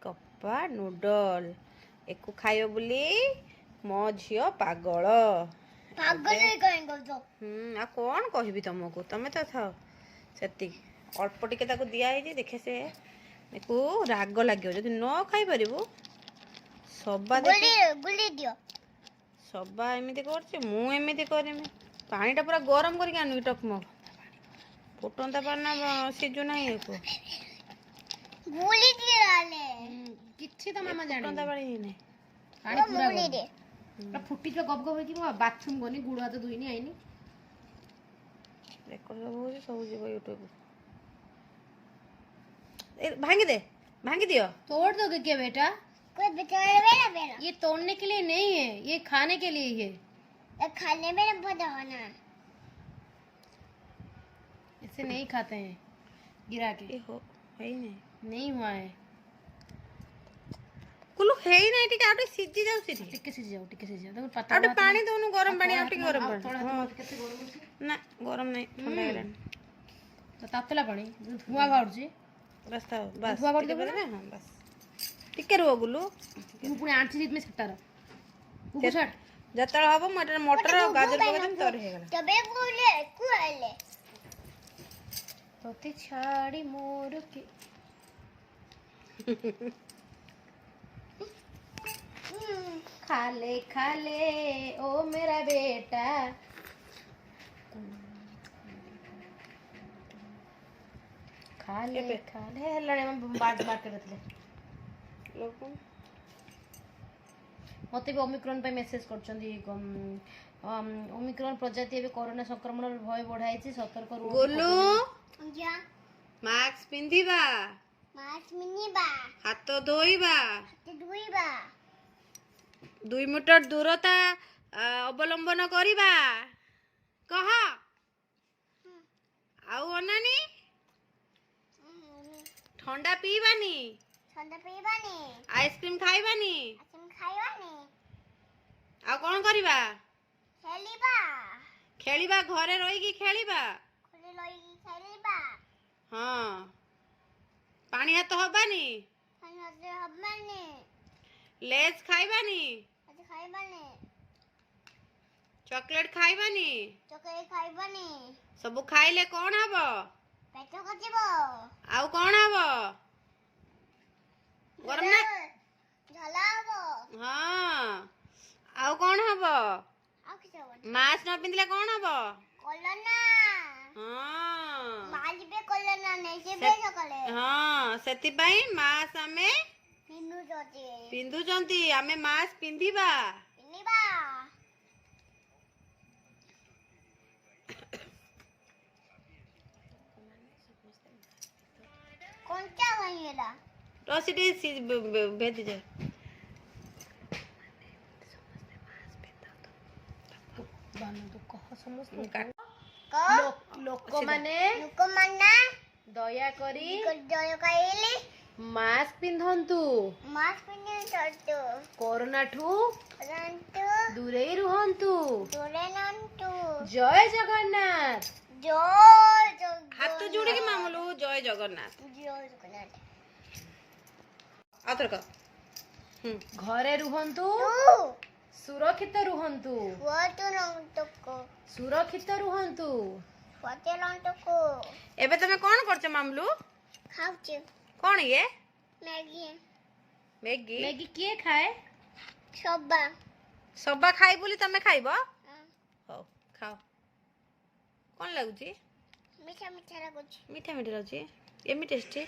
kappa noodle एको खाइयो बोली मो झियो पागल आ कौन कहबी तुमको तुम तो थाओ से अल्प टिके दिखाई देखे से राग लगे जब न खाई पार सबा सबा एमती करमती करमी पानीटा पूरा गरम करके आनु टकमक फुटंता पाना सीझु ना फुटी गप गप हो बाथरूम गनी गुड़ हाथ धोईनी आईनी सब जीव यूट्यूब भांगी दियो तोड़ दोगे क्या बेटा ये तोड़ने के लिए नहीं है ये खाने के लिए है खाने में बनाना इसे नहीं खाते हैं गिरा के हो है ही नहीं हुआ है कुलु है ही नहीं टिके आटे सिद्धि जाऊ सिद्धि टिके से जाओ तुम पता आटे पानी दोनु गरम पानी आटे गरम पानी थोड़ा कितने गरम है ना गरम नहीं ठंडा हेलानी तो तातला पानी धुआं बाहर रास्ता बस धुआं बाहर टिके हां बस टिके रो गुलु मु पुणी आंटी जीत में छटार कुकु छट जतळ हबो मटर गाजर पकेदम तोर हे गला तबे बोले कुआले तोते छाड़ी मोर के खाले ओ मेरा बेटा खाले हेलाने बात करते लोक मत भी ओमिक्रॉन पे मेसेज करछंदी ओमिक्रॉन प्रजाति एबे कोरोना संक्रमण भय बढ़ाई सतर्क गोलू जा मास्क पिंधिबा हाथ धोइबा 2 मीटर दूरता अवलंबन करिबा कह आउ अनानी ठंडा पीबानी आइसक्रीम खाइबानी आ कौन करिबा खेलिबा घरे रही खेलिबा हाँ पानी हाथ हबानी लेज खाइबानी चॉकलेट खाइबानी सब खाइले कौन हब आउ कौन हब गरम ना हाँ आउ कौन हब मास्क न पिंधले कौन हब हाँ सेतिपाई मास्क आमे पिंधुचंती आमे मास्क पिंधिबा रसीटी भेज दे लोक माने दया करी मास्क पिंधंतु कोरोना ठू दूरे रुहंतु जय जगन्नाथ हाथ जोड़ी के मामूलू जय जगन्नाथ आतर का घरे रुहंतु सुरक्षित रुहंतु सुरक्षित रुहंतु एबे तमे कौन करछ मामलू कौन ये मैगी मैगी किए खाए सबा खाई बोली तमे खाइबो हो खाओ कौन लागुची मीठा मीठा लाଗୁଛି एमी टेस्टी